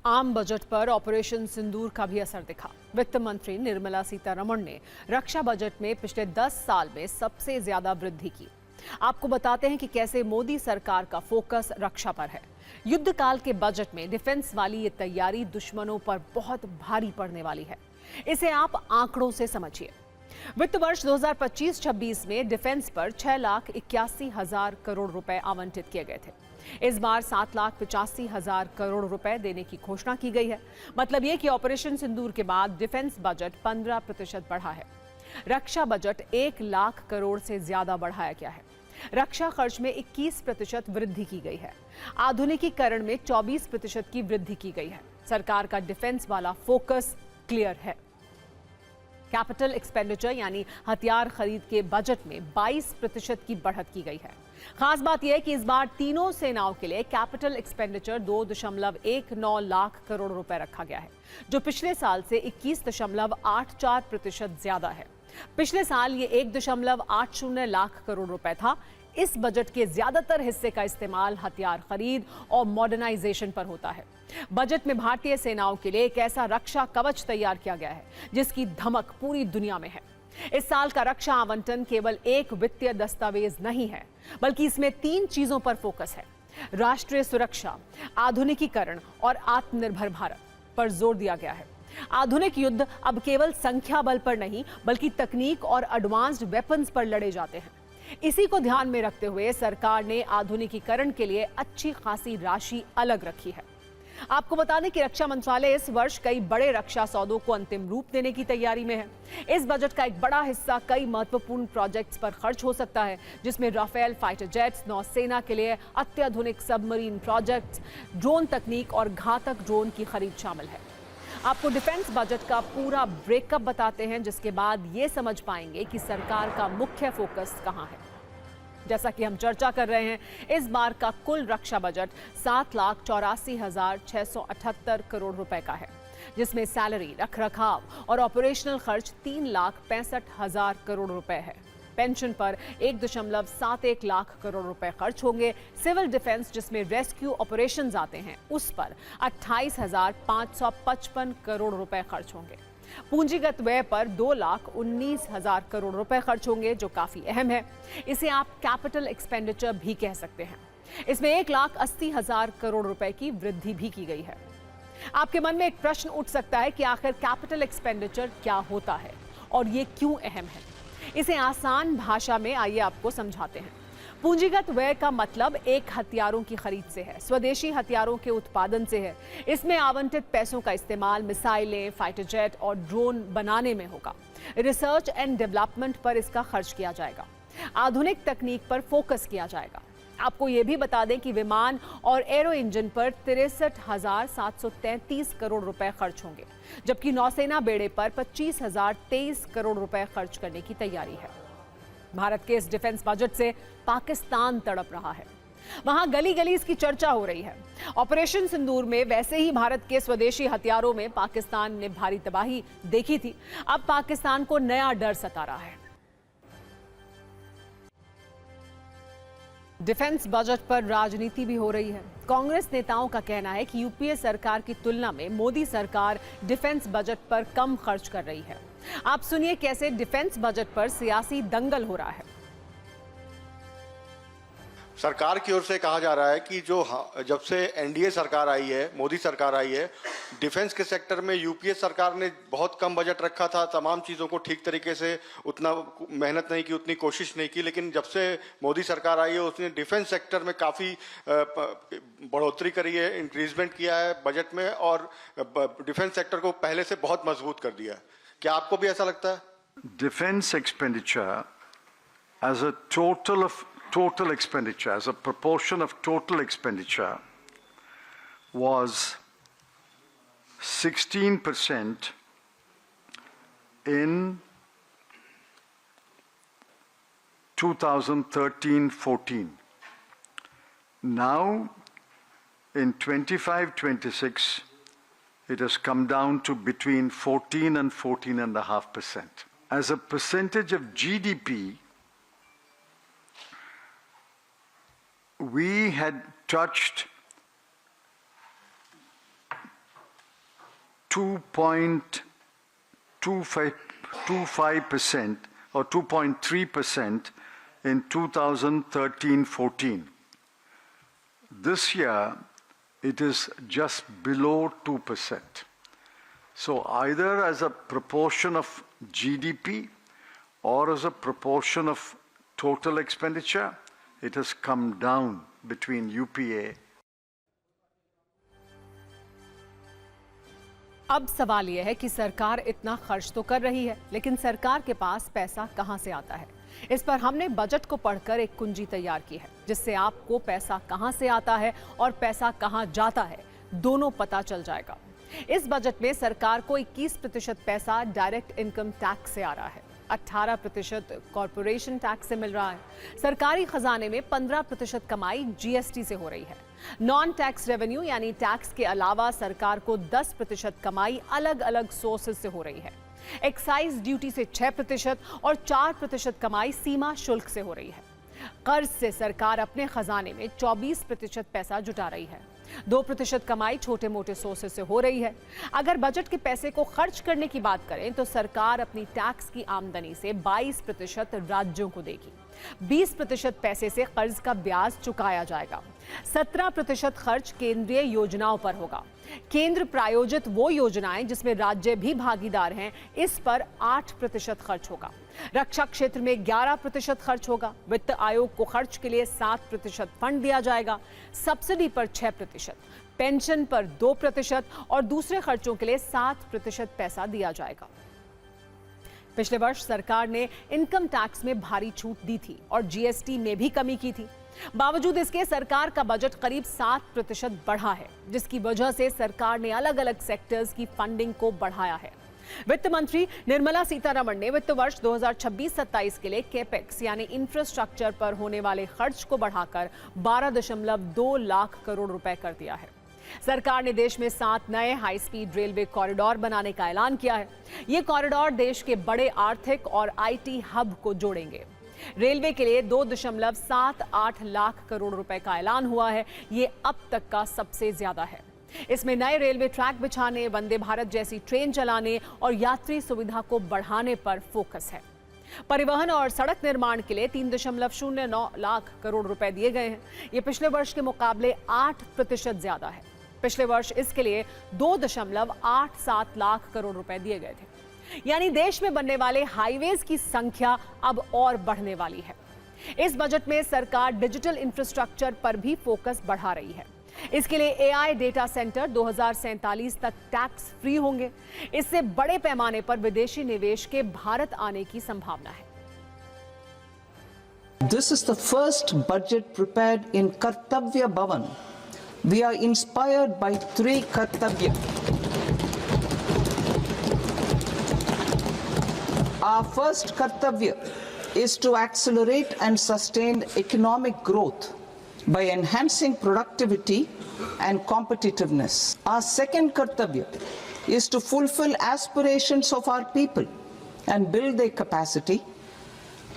आम बजट पर ऑपरेशन सिंदूर का भी असर दिखा। वित्त मंत्री निर्मला सीतारमण ने रक्षा बजट में पिछले 10 साल में सबसे ज्यादा वृद्धि की। आपको बताते हैं कि कैसे मोदी सरकार का फोकस रक्षा पर है। युद्ध काल के बजट में डिफेंस वाली ये तैयारी दुश्मनों पर बहुत भारी पड़ने वाली है। इसे आप आंकड़ों से समझिए। वित्त वर्ष 2025-26 में डिफेंस पर 6,81,000 करोड़ रुपए आवंटित किए गए थे। इस बार 7,85,000 करोड़ रुपए देने की घोषणा की गई है। मतलब ये कि ऑपरेशन सिंदूर के बाद डिफेंस बजट 15% बढ़ा है। रक्षा बजट 1 लाख करोड़ से ज्यादा बढ़ाया गया है। रक्षा खर्च में 21% वृद्धि की गई है। आधुनिकीकरण में 24% की वृद्धि की गई है। सरकार का डिफेंस वाला फोकस क्लियर है। कैपिटल एक्सपेंडिचर यानी हथियार खरीद के बजट में 22% की बढ़त की गई है। खास बात यह है कि इस बार तीनों सेनाओं के लिए कैपिटल एक्सपेंडिचर 2.19 लाख करोड़ रुपए रखा गया है, जो पिछले साल से 21.84% ज्यादा है। पिछले साल ये 1.80 लाख करोड़ रुपए था। इस बजट के ज्यादातर हिस्से का इस्तेमाल हथियार खरीद और मॉडर्नाइजेशन पर होता है। बजट में भारतीय सेनाओं के लिए एक ऐसा रक्षा कवच तैयार किया गया है जिसकी धमक पूरी दुनिया में है। इस साल का रक्षा आवंटन केवल एक वित्तीय दस्तावेज नहीं है, बल्कि इसमें 3 चीजों पर फोकस है: राष्ट्रीय सुरक्षा, आधुनिकीकरण और आत्मनिर्भर भारत पर जोर दिया गया है। आधुनिक युद्ध अब केवल संख्या बल पर नहीं, बल्कि तकनीक और एडवांस्ड वेपन्स पर लड़े जाते हैं। इसी को ध्यान में रखते हुए सरकार ने आधुनिकीकरण के लिए अच्छी खासी राशि अलग रखी है। आपको बता दें कि रक्षा मंत्रालय इस वर्ष कई बड़े रक्षा सौदों को अंतिम रूप देने की तैयारी में है। इस बजट का एक बड़ा हिस्सा कई महत्वपूर्ण प्रोजेक्ट्स पर खर्च हो सकता है, जिसमें राफेल फाइटर जेट्स, नौसेना के लिए अत्याधुनिक सबमरीन प्रोजेक्ट्स, ड्रोन तकनीक और घातक ड्रोन की खरीद शामिल है। आपको डिफेंस बजट का पूरा ब्रेकअप बताते हैं, जिसके बाद ये समझ पाएंगे कि सरकार का मुख्य फोकस कहां है। जैसा कि हम चर्चा कर रहे हैं, इस बार का कुल रक्षा बजट 7,84,678 करोड़ रुपए का है, जिसमें सैलरी, रखरखाव और ऑपरेशनल खर्च 3,65,000 करोड़ रुपए है। पेंशन पर 1.71 लाख करोड़ रुपए खर्च होंगे। सिविल डिफेंस, जिसमें रेस्क्यू ऑपरेशंस आते हैं, उस पर 28,555 करोड़ रुपए खर्च होंगे। पूंजीगत व्यय पर 2,19,000 करोड़ रुपए खर्च होंगे, जो काफी अहम है। इसे आप कैपिटल एक्सपेंडिचर भी कह सकते हैं। इसमें 1,80,000 करोड़ रुपए की वृद्धि भी की गई है। आपके मन में एक प्रश्न उठ सकता है कि आखिर कैपिटल एक्सपेंडिचर क्या होता है और ये क्यों अहम है। इसे आसान भाषा में आइए आपको समझाते हैं। पूंजीगत व्यय का मतलब एक हथियारों की खरीद से है, स्वदेशी हथियारों के उत्पादन से है। इसमें आवंटित पैसों का इस्तेमाल मिसाइलें, फाइटर जेट और ड्रोन बनाने में होगा। रिसर्च एंड डेवलपमेंट पर इसका खर्च किया जाएगा। आधुनिक तकनीक पर फोकस किया जाएगा। आपको ये भी बता दें कि विमान और एरो इंजन पर 63,733 करोड़ रुपए खर्च होंगे, जबकि नौसेना बेड़े पर 25,023 करोड़ रुपए खर्च करने की तैयारी है। भारत के इस डिफेंस बजट से पाकिस्तान तड़प रहा है। वहां गली गली इसकी चर्चा हो रही है। ऑपरेशन सिंदूर में वैसे ही भारत के स्वदेशी हथियारों में पाकिस्तान ने भारी तबाही देखी थी। अब पाकिस्तान को नया डर सता रहा है। डिफेंस बजट पर राजनीति भी हो रही है। कांग्रेस नेताओं का कहना है कि यूपीए सरकार की तुलना में मोदी सरकार डिफेंस बजट पर कम खर्च कर रही है। आप सुनिए कैसे डिफेंस बजट पर सियासी दंगल हो रहा है। सरकार की ओर से कहा जा रहा है कि जब से एनडीए सरकार आई है, मोदी सरकार आई है, डिफेंस के सेक्टर में यूपीए सरकार ने बहुत कम बजट रखा था। तमाम चीज़ों को ठीक तरीके से उतना मेहनत नहीं की, उतनी कोशिश नहीं की। लेकिन जब से मोदी सरकार आई है, उसने डिफेंस सेक्टर में काफ़ी बढ़ोतरी करी है, इंक्रीजमेंट किया है बजट में, और डिफेंस सेक्टर को पहले से बहुत मजबूत कर दिया है। क्या आपको भी ऐसा लगता है? Defence expenditure as a total expenditure, as a proportion of total expenditure, was 16% in 2013-14. Now, in 25-26, it has come down to between 14 and 14.5%. As a percentage of GDP, we had touched 2.25% or 2.3% in 2013-14. This year, it is just below 2%. So either as a proportion of GDP or as a proportion of total expenditure, it has come down between UPA. अब सवाल यह है कि सरकार इतना खर्च तो कर रही है, लेकिन सरकार के पास पैसा कहां से आता है? इस पर हमने बजट को पढ़कर एक कुंजी तैयार की है, जिससे आपको पैसा कहां से आता है और पैसा कहां जाता है, दोनों पता चल जाएगा। इस बजट में सरकार को 21% पैसा डायरेक्ट इनकम टैक्स से आ रहा है, 18% कॉर्पोरेशन टैक्स से मिल रहा है। सरकारी खजाने में 15% कमाई जीएसटी से हो रही है। नॉन टैक्स रेवेन्यू यानी टैक्स के अलावा सरकार को 10% कमाई अलग अलग सोर्सेज से हो रही है। एक्साइज ड्यूटी से 6% और 4% कमाई सीमा शुल्क से हो रही है। कर्ज से सरकार अपने खजाने में 24% पैसा जुटा रही है। 2% कमाई छोटे मोटे सोर्सेज से हो रही है। अगर बजट के पैसे को खर्च करने की बात करें तो सरकार अपनी टैक्स की आमदनी से 22% राज्यों को देगी। 20% पैसे से कर्ज का ब्याज चुकाया जाएगा। 17% खर्च केंद्रीय योजनाओं पर होगा। केंद्र प्रायोजित वो योजनाएं जिसमें राज्य भी भागीदार हैं, इस पर 8% खर्च होगा। रक्षा क्षेत्र में 11% खर्च होगा। वित्त आयोग को खर्च के लिए 7% फंड दिया जाएगा। सब्सिडी पर 6%, पेंशन पर 2% और दूसरे खर्चों के लिए 7% पैसा दिया जाएगा। पिछले वर्ष सरकार ने इनकम टैक्स में भारी छूट दी थी और जीएसटी में भी कमी की थी। बावजूद इसके सरकार का बजट करीब 7% बढ़ा है, जिसकी वजह से सरकार ने अलग अलग सेक्टर्स की फंडिंग को बढ़ाया है। वित्त मंत्री निर्मला सीतारमण ने वित्त वर्ष 2026-27 के लिए कैपेक्स यानी इंफ्रास्ट्रक्चर पर होने वाले खर्च को बढ़ाकर 12.2 लाख करोड़ रुपए कर दिया है। सरकार ने देश में 7 नए हाई स्पीड रेलवे कॉरिडोर बनाने का ऐलान किया है। ये कॉरिडोर देश के बड़े आर्थिक और आईटी हब को जोड़ेंगे। रेलवे के लिए 2.78 लाख करोड़ रुपए का ऐलान हुआ है। ये अब तक का सबसे ज्यादा है। इसमें नए रेलवे ट्रैक बिछाने, वंदे भारत जैसी ट्रेन चलाने और यात्री सुविधा को बढ़ाने पर फोकस है। परिवहन और सड़क निर्माण के लिए 3.09 लाख करोड़ रुपए दिए गए हैं। ये पिछले वर्ष के मुकाबले 8% ज्यादा है। पिछले वर्ष इसके लिए 2.87 लाख करोड़ रुपए दिए गए थे। यानी देश में बनने वाले हाईवेज की संख्या अब और बढ़ने वाली है। इस बजट में सरकार डिजिटल इंफ्रास्ट्रक्चर पर भी फोकस बढ़ा रही है। इसके लिए एआई डेटा सेंटर 2047 तक टैक्स फ्री होंगे। इससे बड़े पैमाने पर विदेशी निवेश के भारत आने की संभावना है। This is the first budget prepared in Kartavya Bhavan. We are inspired by 3 Kartavya. Our first Kartavya is to accelerate and sustain economic growth by enhancing productivity and competitiveness. Our second Kartavya is to fulfill aspirations of our people and build their capacity,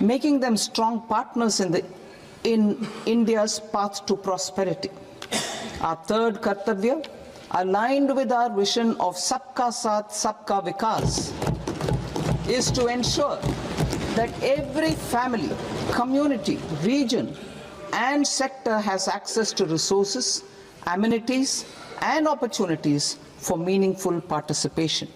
making them strong partners in India's path to prosperity. Our third Kartavya, aligned with our vision of Sabka Saath, Sabka Vikas, is to ensure that every family, community, region, and sector has access to resources, amenities, and opportunities for meaningful participation.